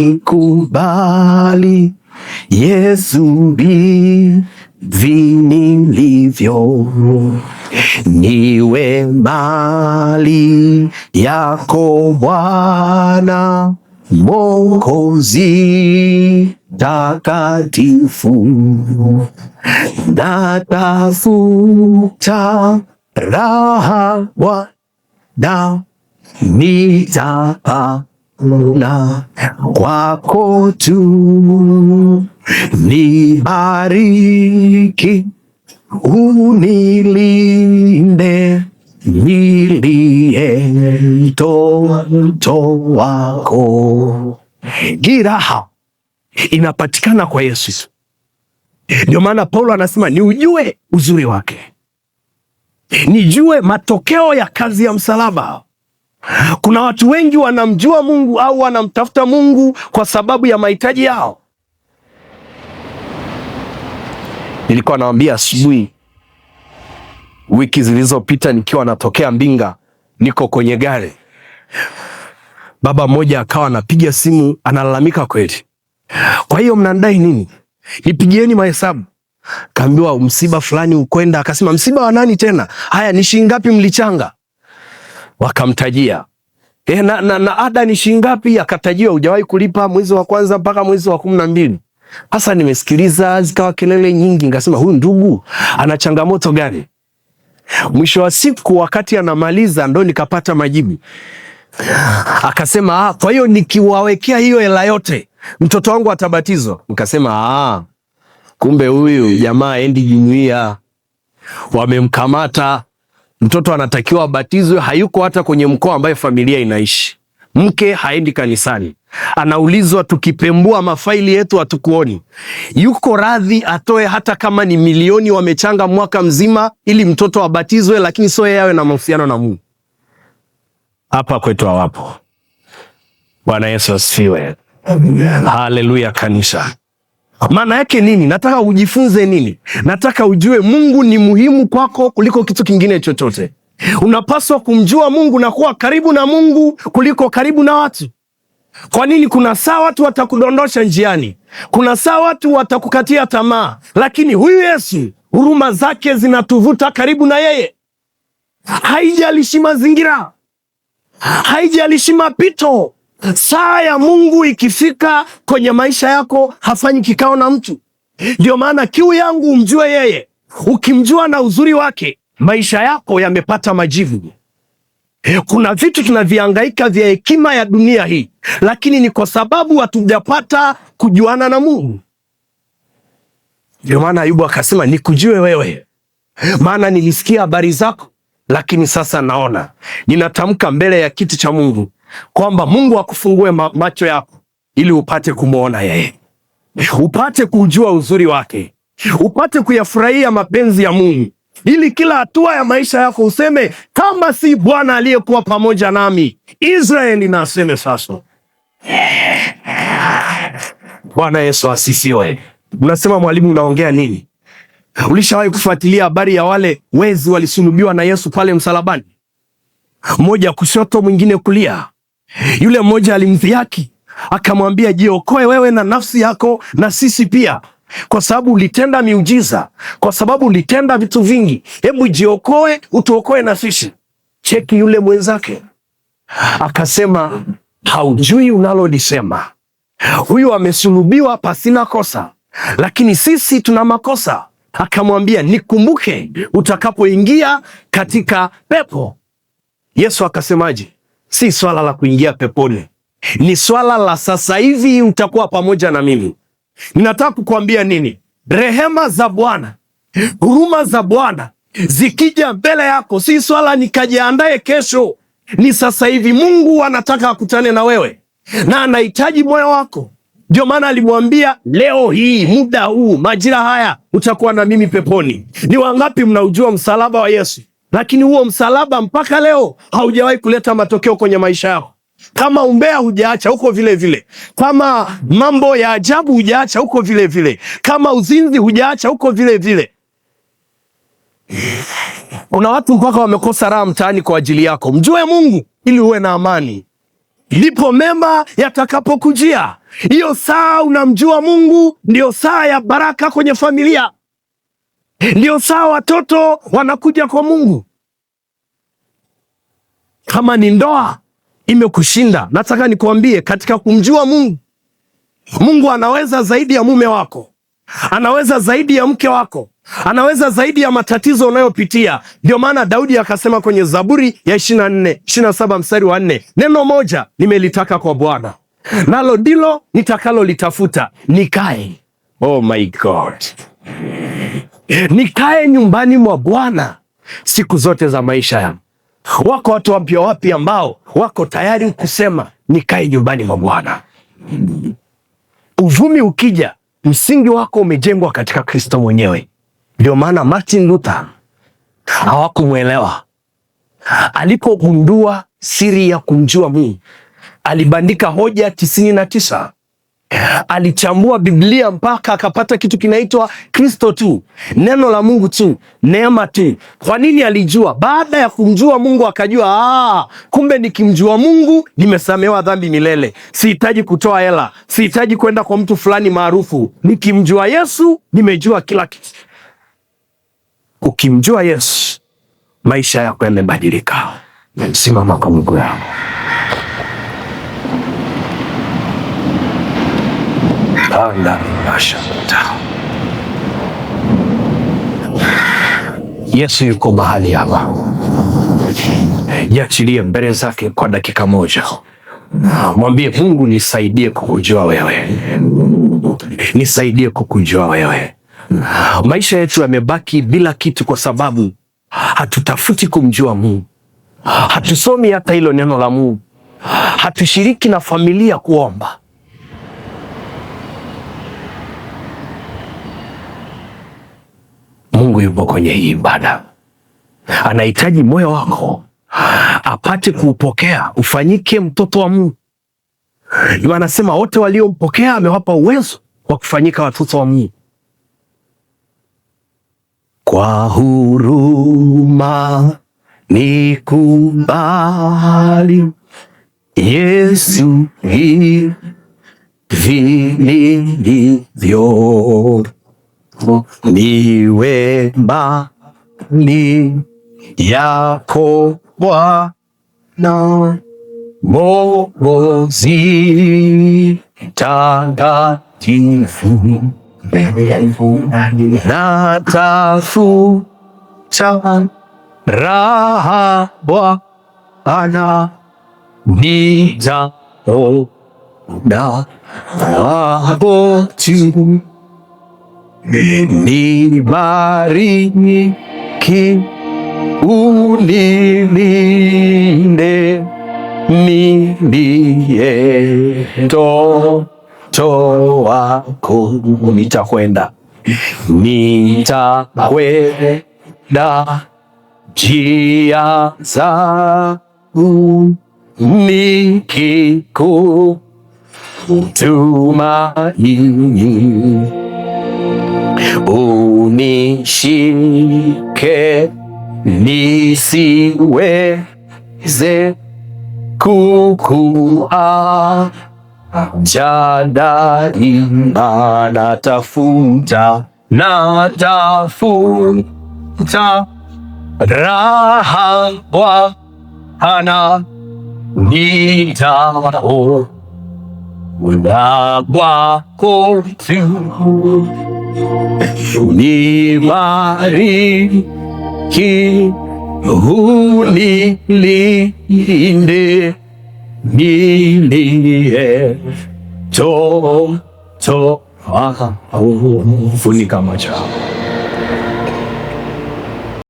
Nikubali Yesu hivi nilivyo, niwe mali yako Bwana Mwokozi takatifu. Natafuta raha Bwana, nitapata kwako tu. Nibariki, unilinde, nilie mtoto wako. Hii raha inapatikana kwa Yesu. Ndio maana Paulo anasema ni ujue uzuri wake, nijue matokeo ya kazi ya msalaba. Kuna watu wengi wanamjua Mungu au wanamtafuta Mungu kwa sababu ya mahitaji yao. Nilikuwa nawaambia asubuhi wiki zilizopita, nikiwa natokea Mbinga, niko kwenye gari, baba mmoja akawa anapiga simu analalamika kweli, kwa hiyo mnadai nini? Nipigieni mahesabu. Kaambiwa msiba fulani ukwenda. Akasema msiba wa nani tena? Haya, ni shilingi ngapi mlichanga? Wakamtajia. Na ada ni shilingi ngapi? Akatajiwa hujawahi kulipa mwezi wa kwanza mpaka mwezi wa 12. Sasa nimesikiliza zikawa kelele nyingi, nikasema huyu ndugu ana changamoto gani? Mwisho wa siku wakati anamaliza ndo nikapata majibu. Akasema kwa hiyo nikiwawekea hiyo hela yote mtoto wangu atabatizwa. Nikasema kumbe huyu jamaa endi jumuiya, wamemkamata. Mtoto anatakiwa abatizwe, hayuko hata kwenye mkoa ambaye familia inaishi. Mke haendi kanisani. Anaulizwa tukipembua mafaili yetu hatukuoni. Yuko radhi atoe hata kama ni milioni wamechanga mwaka mzima ili mtoto abatizwe, lakini sio yeye awe na mahusiano na Mungu. Hapa kwetu hawapo. Bwana Yesu asifiwe. Haleluya kanisa. Maana yake nini? Nataka ujifunze nini? Nataka ujue Mungu ni muhimu kwako kuliko kitu kingine chochote. Unapaswa kumjua Mungu na kuwa karibu na Mungu kuliko karibu na watu. Kwa nini? Kuna saa watu watakudondosha njiani, kuna saa watu watakukatia tamaa, lakini huyu Yesu, huruma zake zinatuvuta karibu na yeye. Haijalishi mazingira, haijalishi mapito. Saa ya Mungu ikifika kwenye maisha yako, hafanyi kikao na mtu. Ndio maana kiu yangu umjue yeye. Ukimjua na uzuri wake, maisha yako yamepata majibu. Kuna vitu tunavihangaika vya hekima ya dunia hii, lakini ni kwa sababu hatujapata kujuana na Mungu. Ndio maana Ayubu akasema nikujue wewe, maana nilisikia habari zako, lakini sasa naona. Ninatamka mbele ya kiti cha Mungu kwamba Mungu akufungue macho yako ili upate kumwona yeye, upate kujua uzuri wake, upate kuyafurahia mapenzi ya Mungu, ili kila hatua ya maisha yako useme kama si Bwana aliyekuwa pamoja nami, Israeli na aseme sasa. Bwana Yesu asifiwe. Unasema mwalimu, unaongea nini? Ulishawahi kufuatilia habari ya wale wezi walisulubiwa na Yesu pale msalabani? Mmoja kushoto, mwingine kulia. Yule mmoja alimdhihaki, akamwambia jiokoe wewe na nafsi yako na sisi pia, kwa sababu ulitenda miujiza, kwa sababu ulitenda vitu vingi. Hebu jiokoe, utuokoe na sisi. Cheki yule mwenzake akasema, haujui unalolisema. Huyu amesulubiwa pasina kosa, lakini sisi tuna makosa. Akamwambia nikumbuke utakapoingia katika pepo. Yesu akasemaje? Si swala la kuingia peponi, ni swala la sasa hivi utakuwa pamoja na mimi. Ninataka kukuambia nini? Rehema za Bwana, huruma za Bwana zikija mbele yako, si swala nikajiandae kesho, ni sasa hivi. Mungu anataka akutane na wewe na anahitaji moyo wako. Ndio maana alimwambia leo hii, muda huu, majira haya utakuwa na mimi peponi. Ni wangapi mnaujua msalaba wa Yesu? Lakini huo msalaba mpaka leo haujawahi kuleta matokeo kwenye maisha yako. Kama umbea hujaacha huko vile vile, kama mambo ya ajabu hujaacha huko vile vile, kama uzinzi hujaacha huko vile vile. Kuna watu mpaka wamekosa raha mtaani kwa ajili yako. Mjue Mungu ili uwe na amani. ndipo mema yatakapokujia. Hiyo saa unamjua Mungu, ndio saa ya baraka kwenye familia, ndio saa watoto wanakuja kwa Mungu. Kama ni ndoa imekushinda, nataka nikuambie, katika kumjua Mungu, Mungu anaweza zaidi ya mume wako, anaweza zaidi ya mke wako, anaweza zaidi ya matatizo unayopitia. Ndio maana Daudi akasema kwenye Zaburi ya 27 mstari wa 4, neno moja nimelitaka kwa Bwana, nalo ndilo nitakalolitafuta, nikae, oh my God, nikae nyumbani mwa Bwana siku zote za maisha yangu. Wako watu wapya wapi ambao wako tayari kusema nikae nyumbani mwa Bwana? Uvumi ukija, msingi wako umejengwa katika Kristo mwenyewe. Ndio maana Martin Luther hawakumwelewa. Alipogundua siri ya kumjua Mungu, alibandika hoja 99. Alichambua Biblia mpaka akapata kitu kinaitwa Kristo tu, neno la Mungu tu, neema tu. Kwa nini alijua? Baada ya kumjua Mungu akajua, kumbe nikimjua Mungu nimesamehewa dhambi milele, sihitaji kutoa hela, sihitaji kwenda kwa mtu fulani maarufu. Nikimjua Yesu nimejua kila kitu. Ukimjua Yesu, maisha yako yamebadilika. Simama kwa miguu yako. Yesu yuko mahali hapa. Jiachilie mbele zake kwa dakika moja. Mwambie Mungu, nisaidie kukujua wewe, nisaidie kukujua wewe. Maisha yetu yamebaki bila kitu kwa sababu hatutafuti kumjua Mungu, hatusomi hata hilo neno la Mungu, hatushiriki na familia kuomba. Mungu yupo kwenye hii ibada, anahitaji moyo wako apate kuupokea, ufanyike mtoto wa Mungu. Ndio anasema wote waliompokea amewapa uwezo wa kufanyika watoto wa Mungu. Kwa huruma nikubali, Yesu hivi nilivyo, niwe mbali yako Bwana Mwokozi takatifu, natafuta raha Bwana, nitaona hapo tu. Nibariki, unilinde, nilie mtoto wako. Nitakwenda njia zangu nikikutumaini, unishike nisiweze kukuacha daima. Natafuta raha Bwana, nitaona kwako tu. Nibariki, unilinde, nilie mtoto wako. Funika macho.